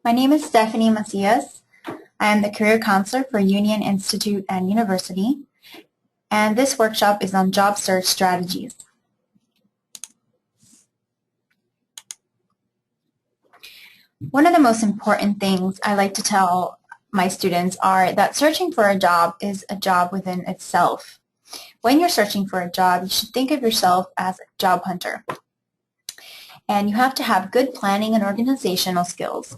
My name is Stephanie Macias. I am the Career Counselor for Union Institute and University, and this workshop is on job search strategies. One of the most important things I like to tell my students are that searching for a job is a job within itself. When you're searching for a job, you should think of yourself as a job hunter. And you have to have good planning and organizational skills,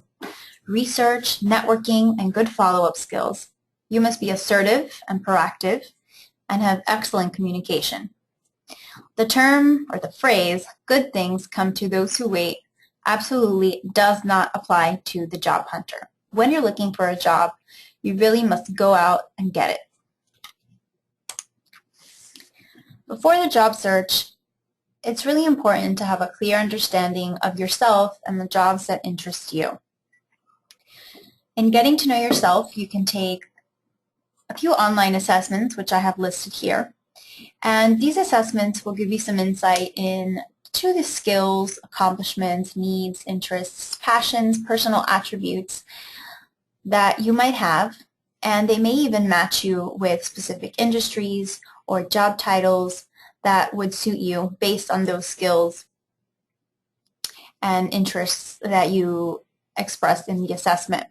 research, networking, and good follow-up skills. You must be assertive and proactive and have excellent communication. The term or the phrase, good things come to those who wait, absolutely does not apply to the job hunter. When you're looking for a job, you really must go out and get it. Before the job search, it's really important to have a clear understanding of yourself and the jobs that interest you. In getting to know yourself, you can take a few online assessments, which I have listed here. And these assessments will give you some insight into the skills, accomplishments, needs, interests, passions, personal attributes that you might have. And they may even match you with specific industries or job titles that would suit you based on those skills and interests that you expressed in the assessment.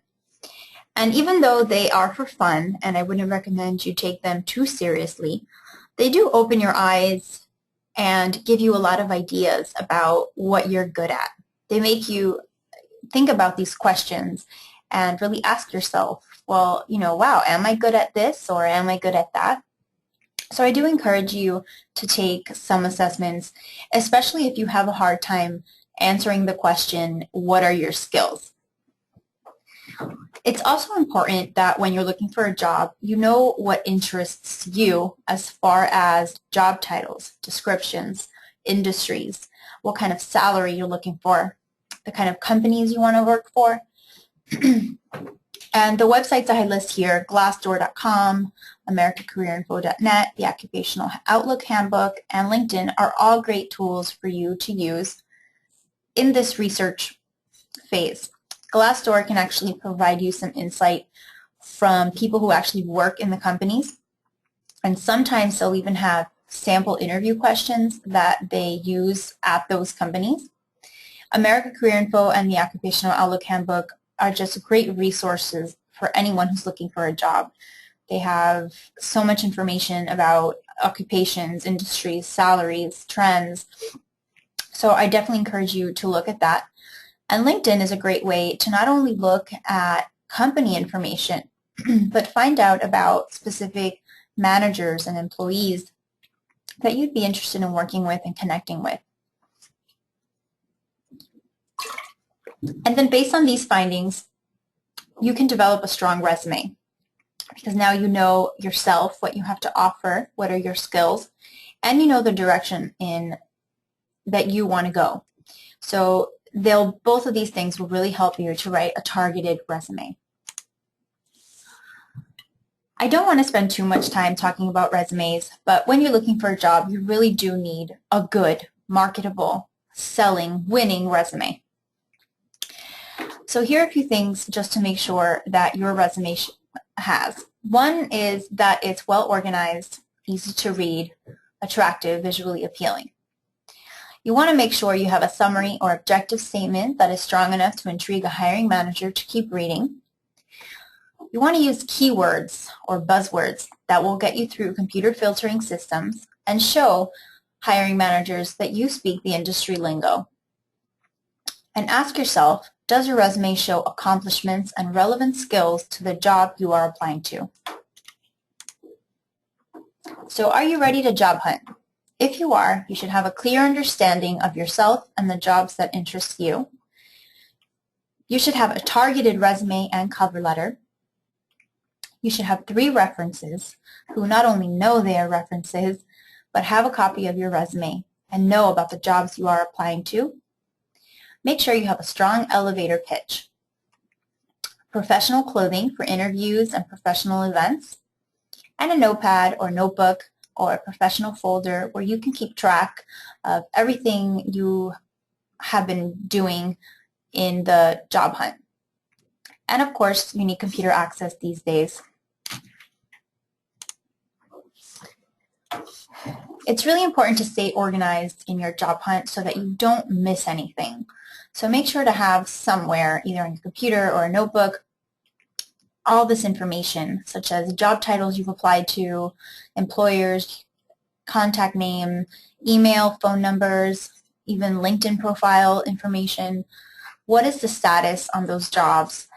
And even though they are for fun, and I wouldn't recommend you take them too seriously, they do open your eyes and give you a lot of ideas about what you're good at. They make you think about these questions and really ask yourself, well, wow, am I good at this or am I good at that? So I do encourage you to take some assessments, especially if you have a hard time answering the question, what are your skills? It's also important that when you're looking for a job, you know what interests you as far as job titles, descriptions, industries, what kind of salary you're looking for, the kind of companies you want to work for. And the websites I list here, Glassdoor.com, AmericaCareerInfo.net, the Occupational Outlook Handbook, and LinkedIn are all great tools for you to use in this research phase. Glassdoor can actually provide you some insight from people who actually work in the companies, and sometimes they'll even have sample interview questions that they use at those companies. America Career Info and the Occupational Outlook Handbook are just great resources for anyone who's looking for a job. They have so much information about occupations, industries, salaries, trends. So I definitely encourage you to look at that. And LinkedIn is a great way to not only look at company information, but find out about specific managers and employees that you'd be interested in working with and connecting with. And then based on these findings, you can develop a strong resume because now you know yourself, what you have to offer, what are your skills, and you know the direction that you want to go. So both of these things will really help you to write a targeted resume. I don't want to spend too much time talking about resumes, but when you're looking for a job, you really do need a good, marketable, selling, winning resume. So here are a few things just to make sure that your resume has. One is that it's well organized, easy to read, attractive, visually appealing. You want to make sure you have a summary or objective statement that is strong enough to intrigue a hiring manager to keep reading. You want to use keywords or buzzwords that will get you through computer filtering systems and show hiring managers that you speak the industry lingo. And ask yourself, does your resume show accomplishments and relevant skills to the job you are applying to? So are you ready to job hunt? If you are, you should have a clear understanding of yourself and the jobs that interest you. You should have a targeted resume and cover letter. You should have 3 references who not only know they are references, but have a copy of your resume and know about the jobs you are applying to. Make sure you have a strong elevator pitch. Professional clothing for interviews and professional events, and a notepad or notebook or a professional folder where you can keep track of everything you have been doing in the job hunt. And of course, you need computer access these days. It's really important to stay organized in your job hunt so that you don't miss anything. So make sure to have somewhere, either on your computer or a notebook, all this information, such as job titles you've applied to, employers, contact name, email, phone numbers, even LinkedIn profile information. What is the status on those jobs?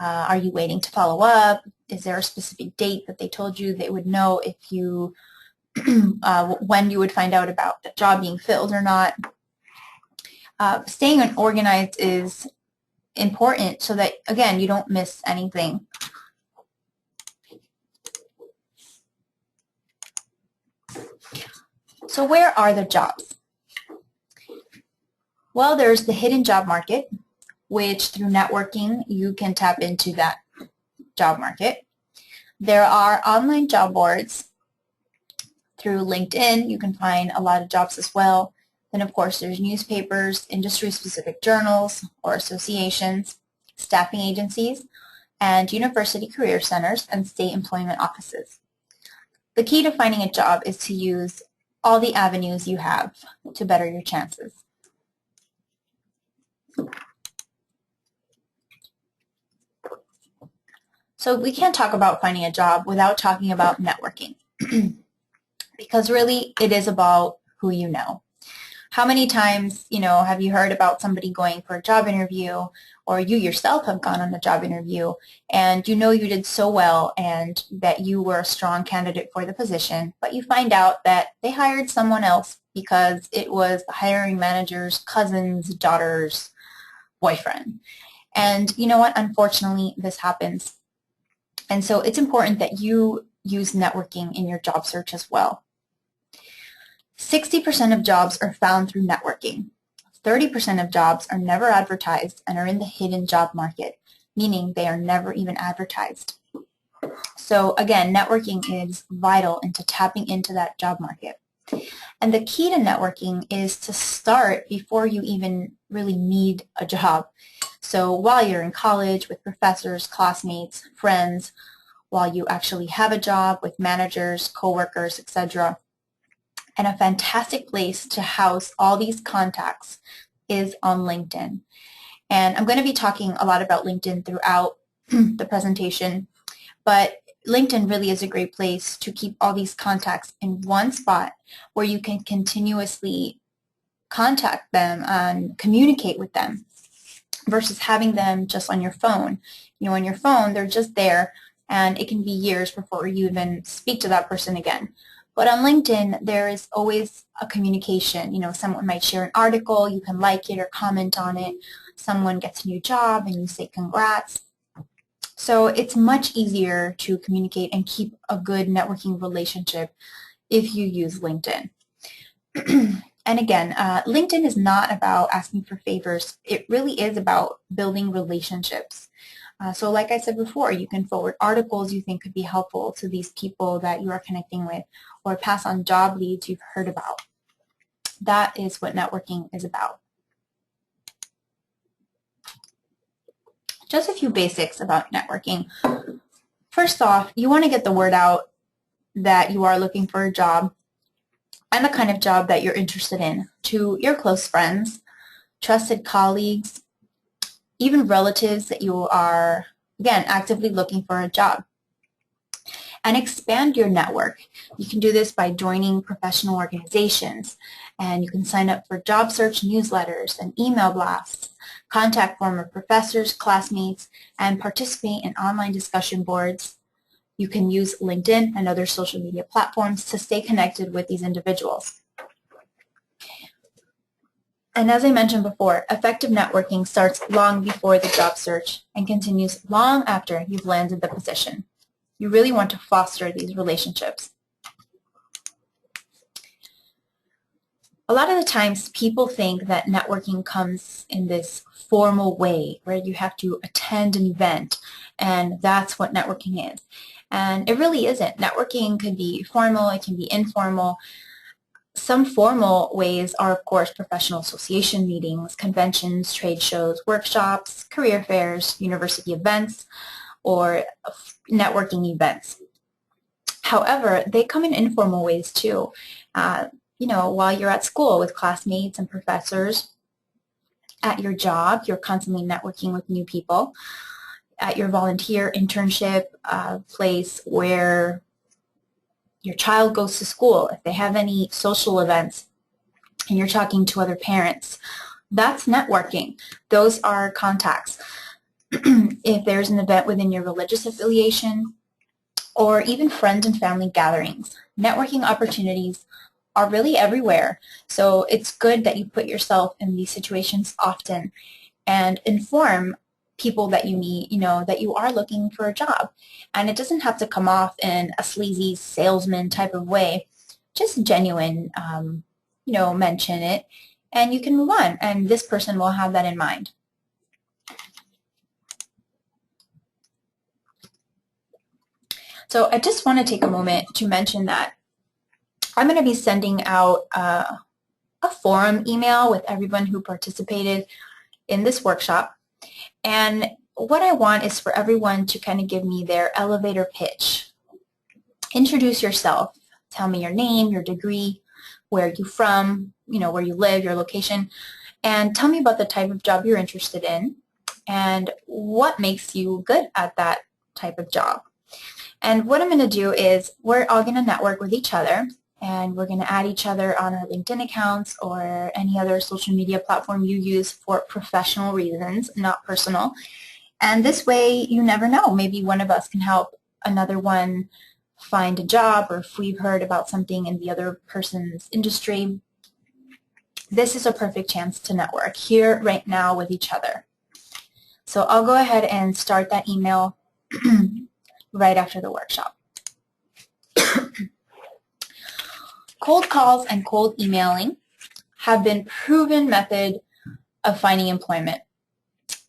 Are you waiting to follow up? Is there a specific date that they told you they would know if you when you would find out about the job being filled or not? Staying organized is important so that, again, you don't miss anything. So where are the jobs? Well, there's the hidden job market, which through networking you can tap into that job market. There are online job boards. Through LinkedIn, you can find a lot of jobs as well. Then, of course, there's newspapers, industry-specific journals or associations, staffing agencies, and university career centers and state employment offices. The key to finding a job is to use all the avenues you have to better your chances. So we can't talk about finding a job without talking about networking. Because really, it is about who you know. How many times, have you heard about somebody going for a job interview, or you yourself have gone on a job interview, and you did so well and that you were a strong candidate for the position, but you find out that they hired someone else because it was the hiring manager's cousin's daughter's boyfriend. And you know what? Unfortunately, this happens. And so it's important that you use networking in your job search as well. 60% of jobs are found through networking. 30% of jobs are never advertised and are in the hidden job market, meaning they are never even advertised. So again, networking is vital into tapping into that job market. And the key to networking is to start before you even really need a job. So while you're in college with professors, classmates, friends, while you actually have a job with managers, coworkers, etc. And a fantastic place to house all these contacts is on LinkedIn. And I'm going to be talking a lot about LinkedIn throughout the presentation, but LinkedIn really is a great place to keep all these contacts in one spot where you can continuously contact them and communicate with them versus having them just on your phone. On your phone, they're just there, and it can be years before you even speak to that person again. But on LinkedIn, there is always a communication. Someone might share an article, you can like it or comment on it. Someone gets a new job and you say congrats. So it's much easier to communicate and keep a good networking relationship if you use LinkedIn. And again, LinkedIn is not about asking for favors. It really is about building relationships. So like I said before, you can forward articles you think could be helpful to these people that you are connecting with, or pass on job leads you've heard about. That is what networking is about. Just a few basics about networking. First off, you want to get the word out that you are looking for a job and the kind of job that you're interested in to your close friends, trusted colleagues, even relatives that you are, again, actively looking for a job. And expand your network. You can do this by joining professional organizations, and you can sign up for job search newsletters and email blasts, contact former professors, classmates, and participate in online discussion boards. You can use LinkedIn and other social media platforms to stay connected with these individuals. And as I mentioned before, effective networking starts long before the job search and continues long after you've landed the position. You really want to foster these relationships. A lot of the times people think that networking comes in this formal way where you have to attend an event and that's what networking is. And it really isn't. Networking could be formal, it can be informal. Some formal ways are, of course, professional association meetings, conventions, trade shows, workshops, career fairs, university events, or networking events. However, they come in informal ways too. While you're at school with classmates and professors, at your job, you're constantly networking with new people. At your volunteer internship place where your child goes to school, if they have any social events and you're talking to other parents, that's networking. Those are contacts. If there's an event within your religious affiliation or even friends and family gatherings, networking opportunities are really everywhere. So it's good that you put yourself in these situations often and inform people that you meet, that you are looking for a job. And it doesn't have to come off in a sleazy salesman type of way. Just genuine, mention it, and you can move on, and this person will have that in mind. So I just want to take a moment to mention that I'm going to be sending out a forum email with everyone who participated in this workshop. And what I want is for everyone to kind of give me their elevator pitch. Introduce yourself. Tell me your name, your degree, where you're from, where you live, your location, and tell me about the type of job you're interested in and what makes you good at that type of job. And what I'm going to do is we're all going to network with each other, and we're going to add each other on our LinkedIn accounts or any other social media platform you use for professional reasons, not personal. And this way, you never know. Maybe one of us can help another one find a job, or if we've heard about something in the other person's industry. This is a perfect chance to network here right now with each other. So I'll go ahead and start that email right after the workshop. Cold calls and cold emailing have been proven method of finding employment.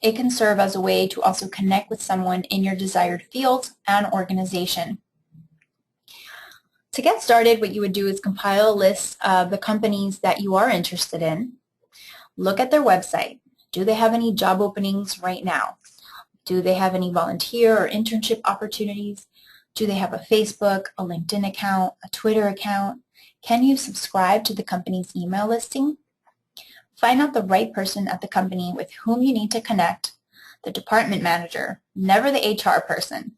It can serve as a way to also connect with someone in your desired field and organization. To get started, what you would do is compile a list of the companies that you are interested in. Look at their website. Do they have any job openings right now? Do they have any volunteer or internship opportunities? Do they have a Facebook, a LinkedIn account, a Twitter account? Can you subscribe to the company's email listing? Find out the right person at the company with whom you need to connect, the department manager, never the HR person.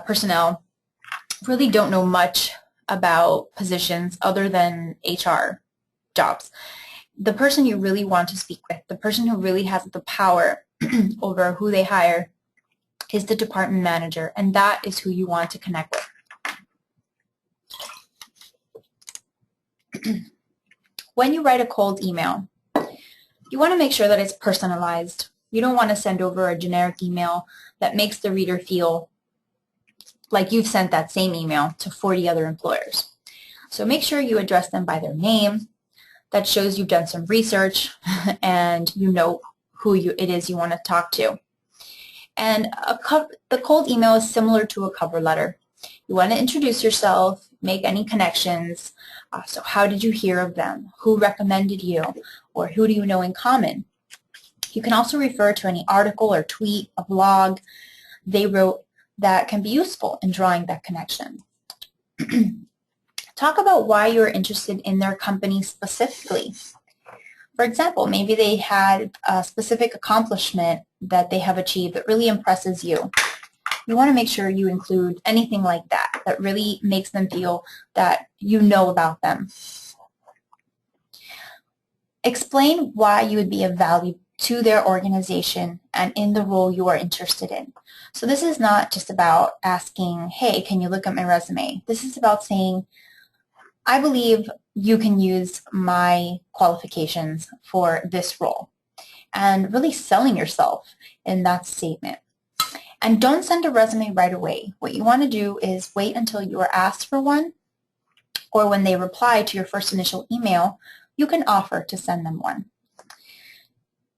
Personnel really don't know much about positions other than HR jobs. The person you really want to speak with, the person who really has the power over who they hire, is the department manager, and that is who you want to connect with. When you write a cold email, you want to make sure that it's personalized. You don't want to send over a generic email that makes the reader feel like you've sent that same email to 40 other employers. So make sure you address them by their name. That shows you've done some research and you know who it is you want to talk to. And the cold email is similar to a cover letter. You want to introduce yourself, make any connections. So how did you hear of them? Who recommended you? Or who do you know in common? You can also refer to any article or tweet, a blog they wrote that can be useful in drawing that connection. Talk about why you're interested in their company specifically. For example, maybe they had a specific accomplishment that they have achieved that really impresses you. You want to make sure you include anything like that that really makes them feel that you know about them. Explain why you would be of value to their organization and in the role you are interested in. So this is not just about asking, hey, can you look at my resume? This is about saying, I believe you can use my qualifications for this role, and really selling yourself in that statement. And don't send a resume right away. What you want to do is wait until you are asked for one, or when they reply to your first initial email, you can offer to send them one.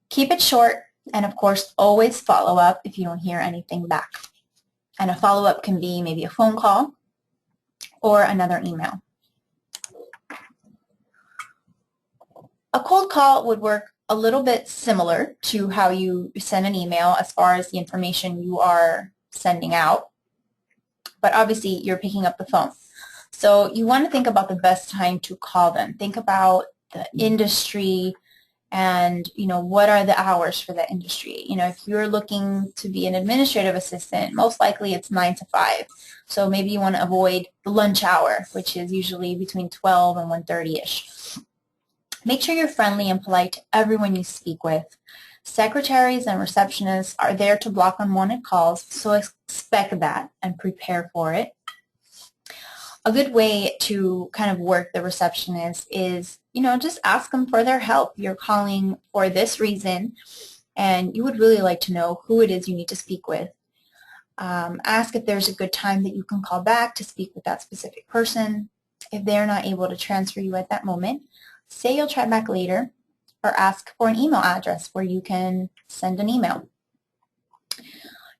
Keep it short, and of course, always follow up if you don't hear anything back. And a follow-up can be maybe a phone call or another email. A cold call would work a little bit similar to how you send an email as far as the information you are sending out, but obviously you're picking up the phone. So you want to think about the best time to call them. Think about the industry and, what are the hours for that industry. If you're looking to be an administrative assistant, most likely it's 9 to 5. So maybe you want to avoid the lunch hour, which is usually between 12 and 1:30-ish. Make sure you're friendly and polite to everyone you speak with. Secretaries and receptionists are there to block unwanted calls, so expect that and prepare for it. A good way to kind of work the receptionist is, just ask them for their help. You're calling for this reason, and you would really like to know who it is you need to speak with. Ask if there's a good time that you can call back to speak with that specific person. If they're not able to transfer you at that moment, say you'll try back later, or ask for an email address where you can send an email.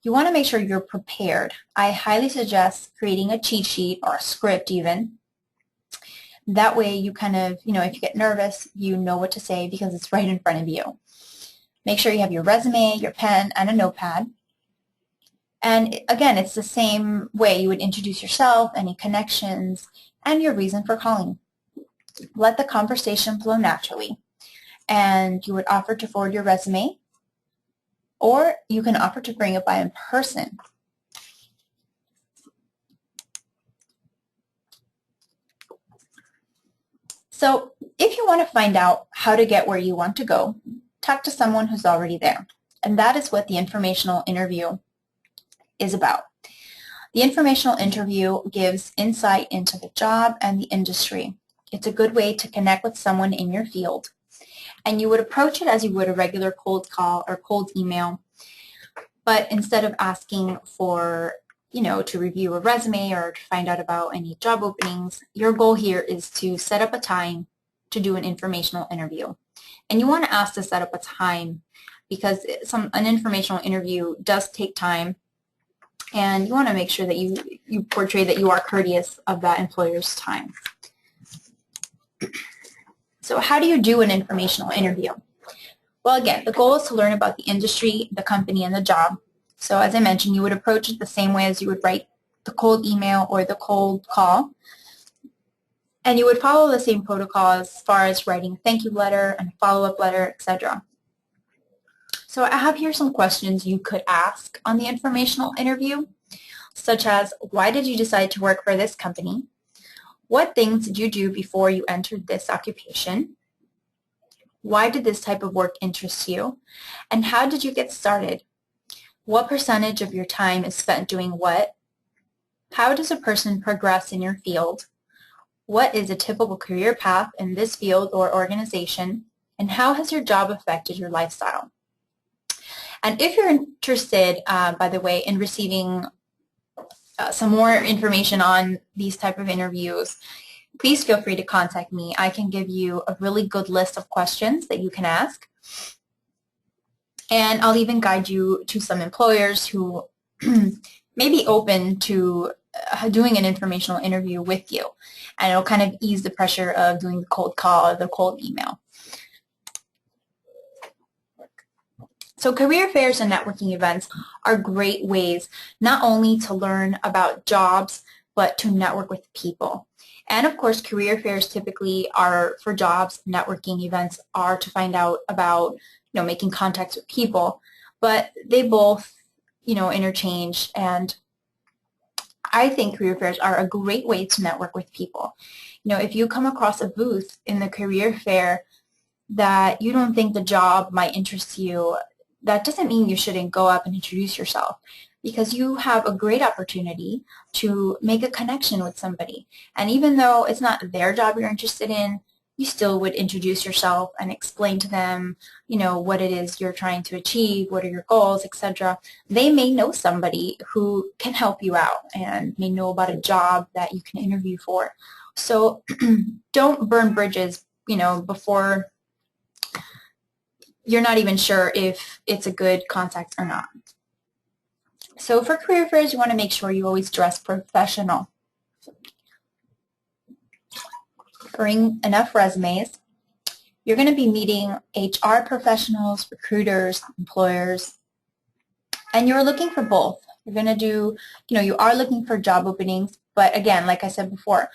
You want to make sure you're prepared. I highly suggest creating a cheat sheet or a script even. That way you kind of, if you get nervous, you know what to say because it's right in front of you. Make sure you have your resume, your pen, and a notepad. And again, it's the same way you would introduce yourself, any connections, and your reason for calling. Let the conversation flow naturally. And you would offer to forward your resume, or you can offer to bring it by in person. So if you want to find out how to get where you want to go, talk to someone who's already there. And that is what the informational interview is about. The informational interview gives insight into the job and the industry. It's a good way to connect with someone in your field. And you would approach it as you would a regular cold call or cold email. But instead of asking for, to review a resume or to find out about any job openings, your goal here is to set up a time to do an informational interview. And you want to ask to set up a time because an informational interview does take time, and you want to make sure that you portray that you are courteous of that employer's time. So how do you do an informational interview? Well, again, the goal is to learn about the industry, the company, and the job. So as I mentioned, you would approach it the same way as you would write the cold email or the cold call. And you would follow the same protocol as far as writing a thank you letter and a follow-up letter, etc. So I have here some questions you could ask on the informational interview, such as, why did you decide to work for this company? What things did you do before you entered this occupation? Why did this type of work interest you? And how did you get started? What percentage of your time is spent doing what? How does a person progress in your field? What is a typical career path in this field or organization? And how has your job affected your lifestyle? And if you're interested, by the way, in receiving some more information on these type of interviews, please feel free to contact me. I can give you a really good list of questions that you can ask. And I'll even guide you to some employers who may be open to doing an informational interview with you. And it'll kind of ease the pressure of doing the cold call or the cold email. So career fairs and networking events are great ways not only to learn about jobs, but to network with people. And of course, career fairs typically are for jobs. Networking events are to find out about, making contacts with people. But they both, interchange. And I think career fairs are a great way to network with people. If you come across a booth in the career fair that you don't think the job might interest you, that doesn't mean you shouldn't go up and introduce yourself, because you have a great opportunity to make a connection with somebody. And even though it's not their job you're interested in, you still would introduce yourself and explain to them, what it is you're trying to achieve, what are your goals, etc. They may know somebody who can help you out and may know about a job that you can interview for. So don't burn bridges, before you're not even sure if it's a good contact or not. So for career fairs, you want to make sure you always dress professional. Bring enough resumes. You're going to be meeting HR professionals, recruiters, employers, and you're looking for both. You're going to do, you are looking for job openings, but again, like I said before,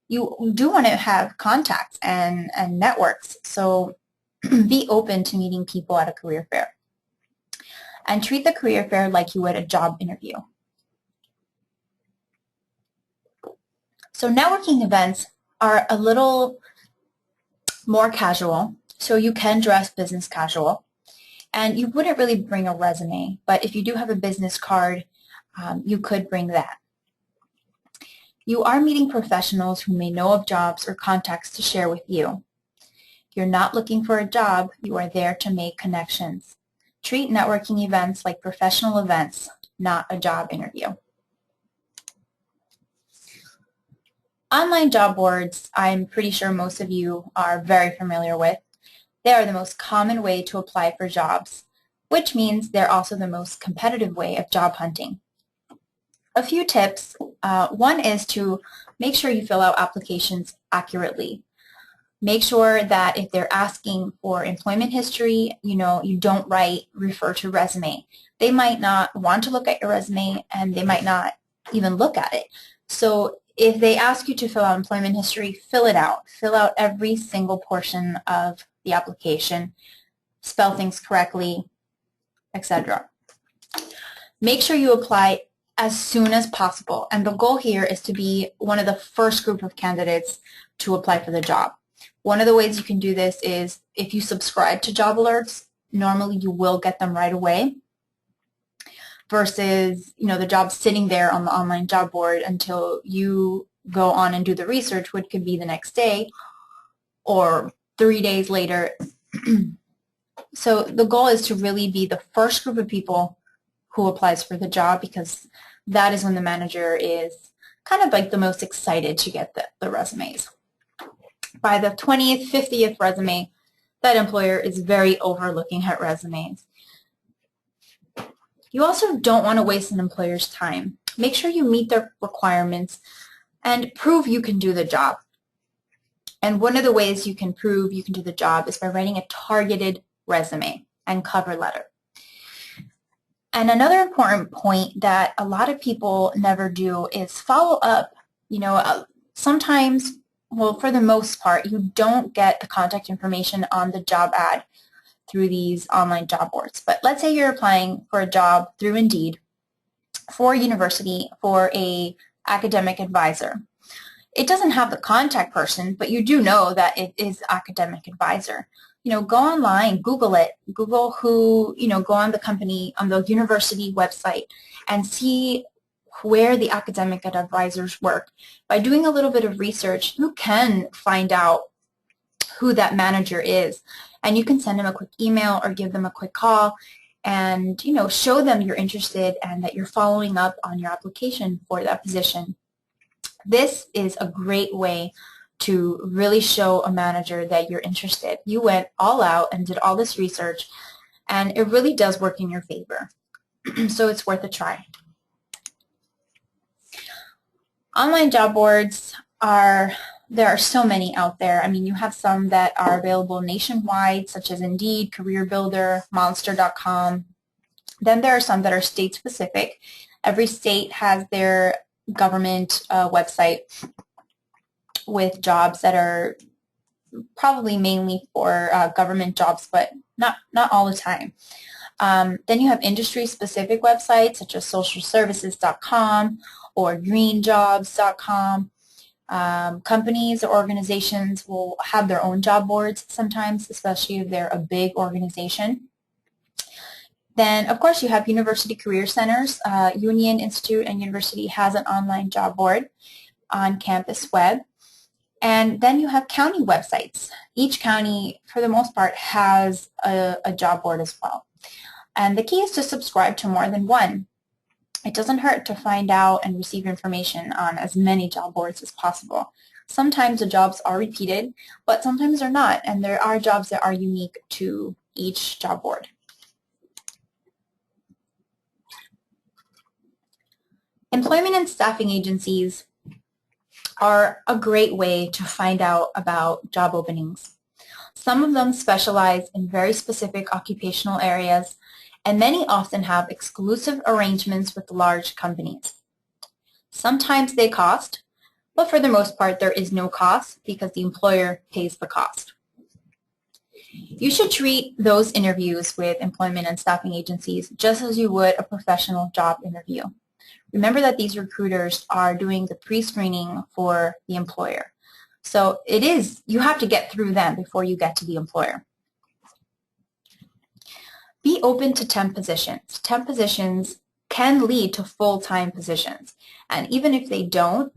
you do want to have contacts and networks, so be open to meeting people at a career fair. And treat the career fair like you would a job interview. So networking events are a little more casual, so you can dress business casual. And you wouldn't really bring a resume, but if you do have a business card, you could bring that. You are meeting professionals who may know of jobs or contacts to share with you. If you're not looking for a job, you are there to make connections. Treat networking events like professional events, not a job interview. Online job boards, I'm pretty sure most of you are very familiar with. They are the most common way to apply for jobs, which means they're also the most competitive way of job hunting. A few tips. One is to make sure you fill out applications accurately. Make sure that if they're asking for employment history, you don't write refer to resume. They might not want to look at your resume, and they might not even look at it. So if they ask you to fill out employment history, fill it out. Fill out every single portion of the application, spell things correctly, etc. Make sure you apply as soon as possible, and the goal here is to be one of the first group of candidates to apply for the job. One of the ways you can do this is if you subscribe to job alerts, normally you will get them right away versus, the job sitting there on the online job board until you go on and do the research, which could be the next day or 3 days later. So the goal is to really be the first group of people who applies for the job, because that is when the manager is kind of like the most excited to get the resumes. By the 20th, 50th resume, that employer is very over looking at resumes. You also don't want to waste an employer's time. Make sure you meet their requirements and prove you can do the job. And one of the ways you can prove you can do the job is by writing a targeted resume and cover letter. And another important point that a lot of people never do is follow up. Sometimes, well, for the most part, you don't get the contact information on the job ad through these online job boards. But let's say you're applying for a job through Indeed for a university for a academic advisor. It doesn't have the contact person, but you do know that it is academic advisor. Go online, Google it. Google who, go on the university website and see where the academic advisors work. By doing a little bit of research, you can find out who that manager is. And you can send them a quick email or give them a quick call and, show them you're interested and that you're following up on your application for that position. This is a great way to really show a manager that you're interested. You went all out and did all this research, and it really does work in your favor. So it's worth a try. Online job boards there are so many out there. I mean, you have some that are available nationwide, such as Indeed, Career Builder, Monster.com. Then there are some that are state-specific. Every state has their government website with jobs that are probably mainly for government jobs, but not all the time. Then you have industry-specific websites such as socialservices.com or greenjobs.com. Companies or organizations will have their own job boards sometimes, especially if they're a big organization. Then, of course, you have university career centers. Union Institute and University has an online job board on campus web. And then you have county websites. Each county, for the most part, has a job board as well. And the key is to subscribe to more than one. It doesn't hurt to find out and receive information on as many job boards as possible. Sometimes the jobs are repeated, but sometimes they're not, and there are jobs that are unique to each job board. Employment and staffing agencies are a great way to find out about job openings. Some of them specialize in very specific occupational areas, and many often have exclusive arrangements with large companies. Sometimes they cost, but for the most part there is no cost because the employer pays the cost. You should treat those interviews with employment and staffing agencies just as you would a professional job interview. Remember that these recruiters are doing the pre-screening for the employer. So you have to get through them before you get to the employer. Be open to temp positions. Temp positions can lead to full-time positions. And even if they don't,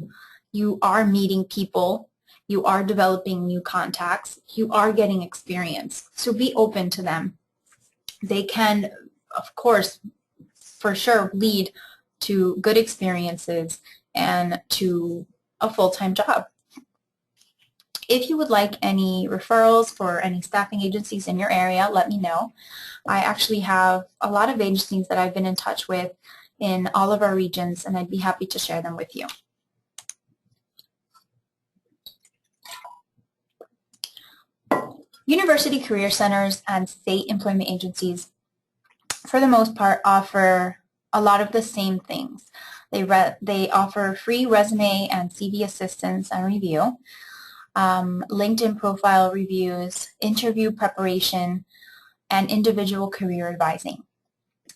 you are meeting people, you are developing new contacts, you are getting experience. So be open to them. They can, of course, for sure lead to good experiences and to a full-time job. If you would like any referrals for any staffing agencies in your area, let me know. I actually have a lot of agencies that I've been in touch with in all of our regions, and I'd be happy to share them with you. University career centers and state employment agencies, for the most part, offer a lot of the same things. They offer free resume and CV assistance and review, LinkedIn profile reviews, interview preparation, and individual career advising,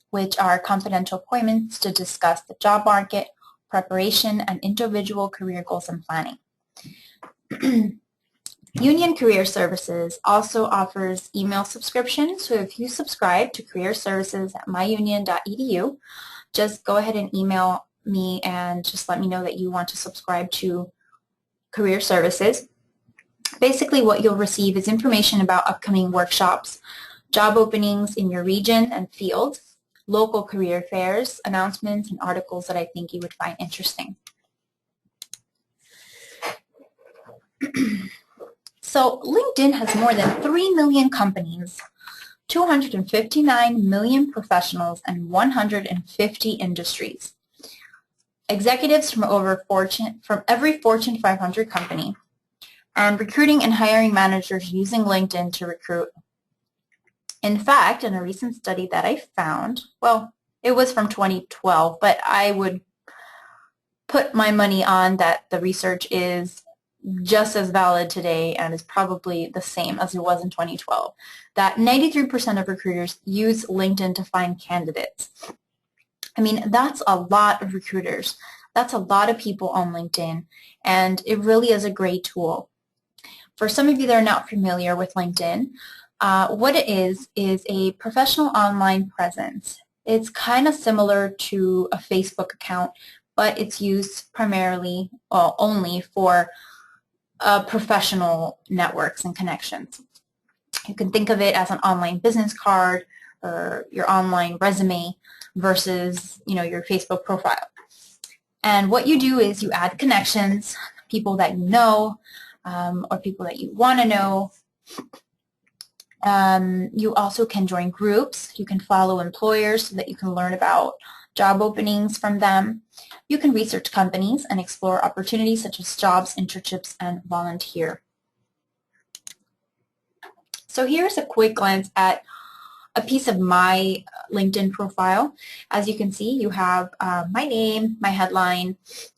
which are confidential appointments to discuss the job market, preparation, and individual career goals and planning. Union Career Services also offers email subscriptions, so if you subscribe to career services at myunion.edu, just go ahead and email me and just let me know that you want to subscribe to career services. Basically, what you'll receive is information about upcoming workshops, job openings in your region and field, local career fairs, announcements, and articles that I think you would find interesting. So LinkedIn has more than 3 million companies, 259 million professionals, and 150 industries. Executives from every Fortune 500 company, and recruiting and hiring managers using LinkedIn to recruit. In fact, in a recent study that I found, well, it was from 2012, but I would put my money on that the research is just as valid today and is probably the same as it was in 2012, that 93% of recruiters use LinkedIn to find candidates. I mean, that's a lot of recruiters. That's a lot of people on LinkedIn, and it really is a great tool. For some of you that are not familiar with LinkedIn, what it is a professional online presence. It's kind of similar to a Facebook account, but it's used primarily, well, only for professional networks and connections. You can think of it as an online business card or your online resume versus, your Facebook profile. And what you do is you add connections, people that you know, or people that you want to know. You also can join groups. You can follow employers so that you can learn about job openings from them. You can research companies and explore opportunities such as jobs, internships, and volunteer. So here's a quick glance at a piece of my LinkedIn profile. As you can see, you have my name, my headline,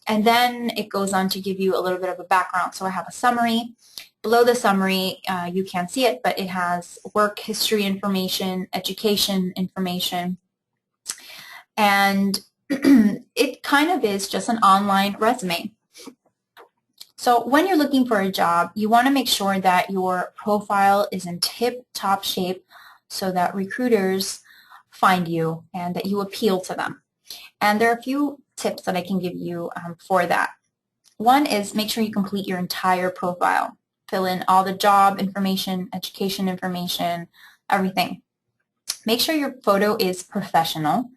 and then it goes on to give you a little bit of a background. So I have a summary. Below the summary, you can't see it, but it has work history information, education information, and it kind of is just an online resume. So when you're looking for a job, you want to make sure that your profile is in tip-top shape so that recruiters find you and that you appeal to them. And there are a few tips that I can give you for that. One is make sure you complete your entire profile. Fill in all the job information, education information, everything. Make sure your photo is professional.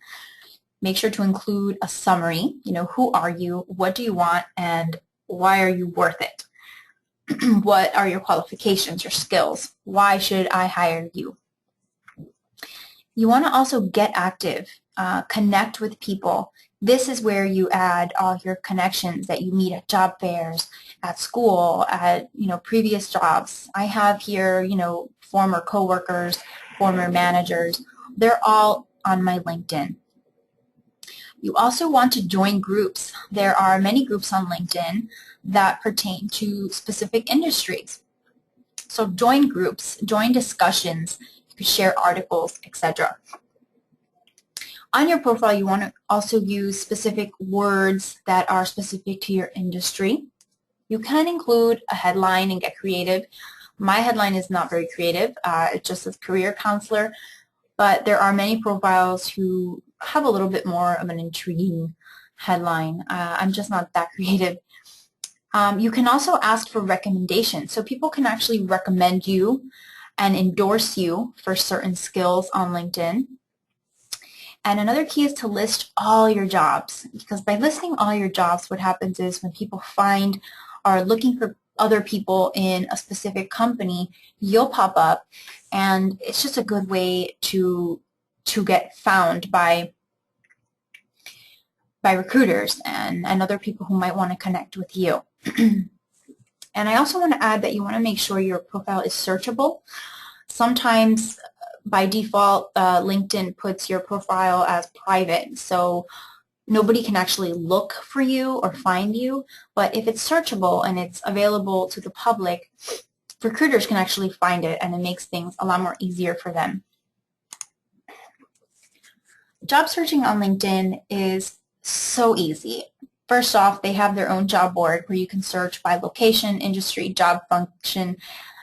Make sure to include a summary, who are you, what do you want, and why are you worth it? What are your qualifications, your skills? Why should I hire you? You want to also get active, connect with people, This is where you add all your connections that you meet at job fairs, at school, at previous jobs. I have here former coworkers, former managers. They're all on my LinkedIn. You also want to join groups. There are many groups on LinkedIn that pertain to specific industries. So join groups, join discussions, you can share articles, etc. On your profile, you want to also use specific words that are specific to your industry. You can include a headline and get creative. My headline is not very creative. It just says career counselor, but there are many profiles who have a little bit more of an intriguing headline. I'm just not that creative. You can also ask for recommendations. So people can actually recommend you and endorse you for certain skills on LinkedIn. And another key is to list all your jobs, because by listing all your jobs, what happens is when people find or are looking for other people in a specific company, you'll pop up, and it's just a good way to get found by recruiters and other people who might want to connect with you. And I also want to add that you want to make sure your profile is searchable. Sometimes by default, LinkedIn puts your profile as private, so nobody can actually look for you or find you. But if it's searchable and it's available to the public, recruiters can actually find it, and it makes things a lot more easier for them. Job searching on LinkedIn is so easy. First off, they have their own job board where you can search by location, industry, job function,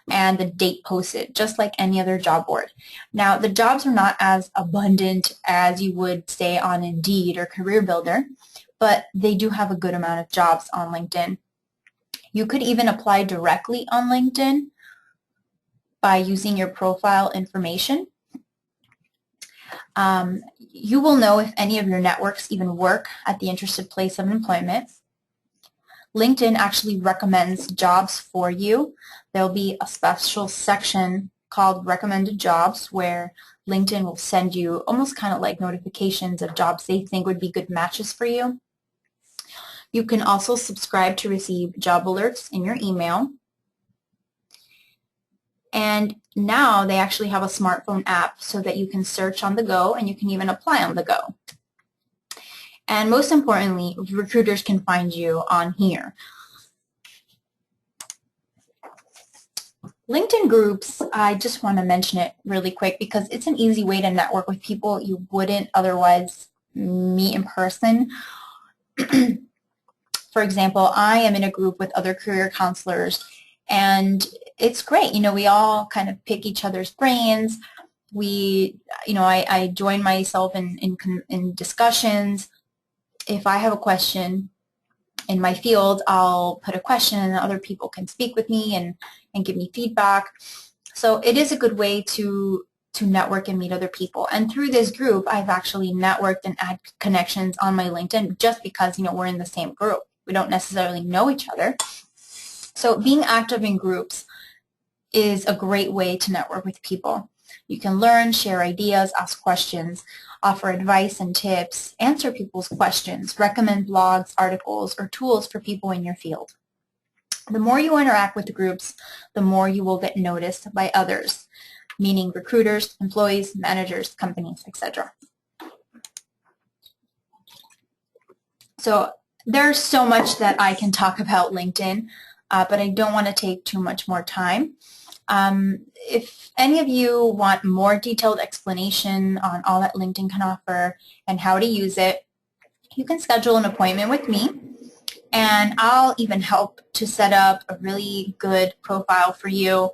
and the date posted, just like any other job board. Now, the jobs are not as abundant as you would say on Indeed or Career Builder, but they do have a good amount of jobs on LinkedIn. You could even apply directly on LinkedIn by using your profile information. You will know if any of your networks even work at the interested place of employment. LinkedIn actually recommends jobs for you. There'll be a special section called Recommended Jobs where LinkedIn will send you almost kind of like notifications of jobs they think would be good matches for you. You can also subscribe to receive job alerts in your email. And now they actually have a smartphone app so that you can search on the go, and you can even apply on the go. And most importantly, recruiters can find you on here. LinkedIn groups, I just want to mention it really quick because it's an easy way to network with people you wouldn't otherwise meet in person. For example, I am in a group with other career counselors, and it's great. We all kind of pick each other's brains. I join myself in discussions. If I have a question in my field, I'll put a question and other people can speak with me and give me feedback. So it is a good way to network and meet other people. And through this group, I've actually networked and had connections on my LinkedIn just because, we're in the same group. We don't necessarily know each other. So being active in groups is a great way to network with people. You can learn, share ideas, ask questions, offer advice and tips, answer people's questions, recommend blogs, articles, or tools for people in your field. The more you interact with the groups, the more you will get noticed by others, meaning recruiters, employees, managers, companies, etc. So there's so much that I can talk about LinkedIn, but I don't want to take too much more time. If any of you want more detailed explanation on all that LinkedIn can offer and how to use it, you can schedule an appointment with me, and I'll even help to set up a really good profile for you.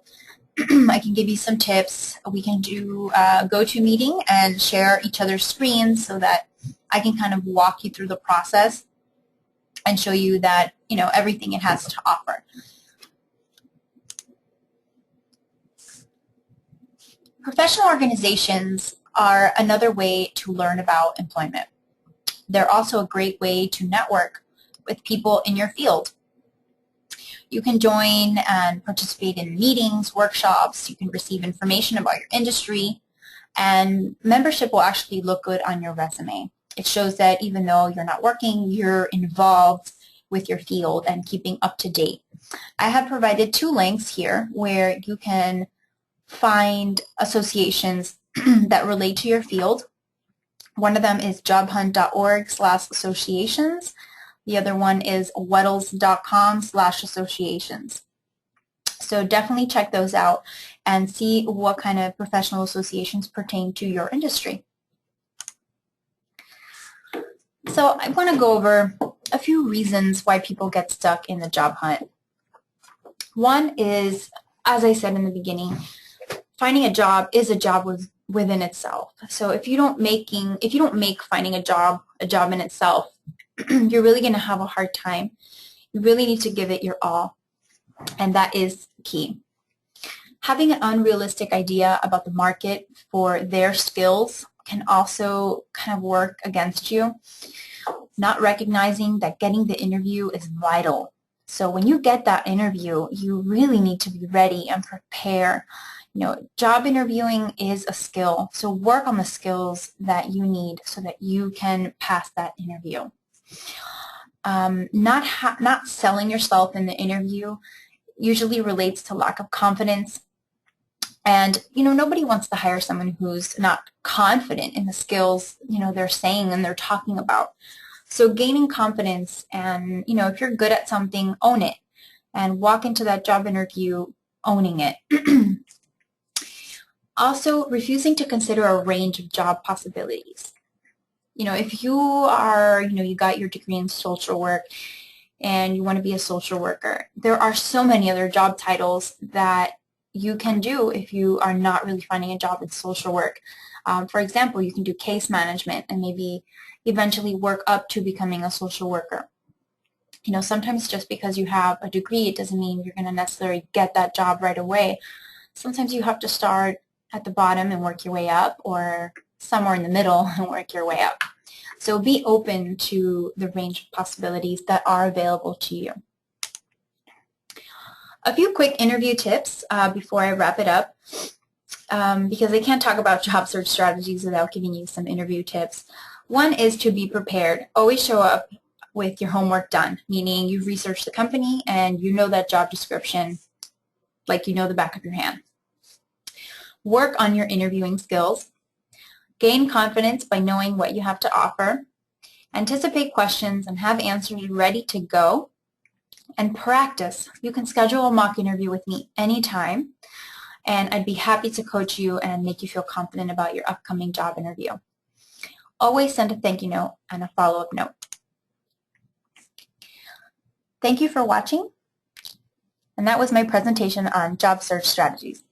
I can give you some tips. We can do a go-to meeting and share each other's screens so that I can kind of walk you through the process and show you that, everything it has to offer. Professional organizations are another way to learn about employment. They're also a great way to network with people in your field. You can join and participate in meetings, workshops. You can receive information about your industry, and membership will actually look good on your resume. It shows that even though you're not working, you're involved with your field and keeping up to date. I have provided 2 links here where you can find associations that relate to your field. One of them is jobhunt.org/associations. The other one is weddles.com/associations. So definitely check those out and see what kind of professional associations pertain to your industry. So I want to go over a few reasons why people get stuck in the job hunt. One is, as I said in the beginning, finding a job is a job within itself. So if you don't make finding a job in itself, you're really going to have a hard time. You really need to give it your all, and that is key. Having an unrealistic idea about the market for their skills can also kind of work against you. Not recognizing that getting the interview is vital. So when you get that interview, you really need to be ready and prepare. You know, job interviewing is a skill, so work on the skills that you need so that you can pass that interview. Not selling yourself in the interview usually relates to lack of confidence. And, you know, nobody wants to hire someone who's not confident in the skills, you know, they're saying and they're talking about. So gaining confidence and, you know, if you're good at something, own it and walk into that job interview owning it. Also, refusing to consider a range of job possibilities. You know, if you are, you know, you got your degree in social work and you want to be a social worker, there are so many other job titles that you can do if you are not really finding a job in social work. For example, you can do case management and maybe eventually work up to becoming a social worker. You know, sometimes just because you have a degree, it doesn't mean you're going to necessarily get that job right away. Sometimes you have to start at the bottom and work your way up, or somewhere in the middle and work your way up. So be open to the range of possibilities that are available to you. A few quick interview tips before I wrap it up, because I can't talk about job search strategies without giving you some interview tips. One is to be prepared. Always show up with your homework done, meaning you've researched the company and you know that job description like you know the back of your hand. Work on your interviewing skills. Gain confidence by knowing what you have to offer. Anticipate questions and have answers ready to go. And practice. You can schedule a mock interview with me anytime, and I'd be happy to coach you and make you feel confident about your upcoming job interview. Always send a thank you note and a follow-up note. Thank you for watching, and that was my presentation on job search strategies.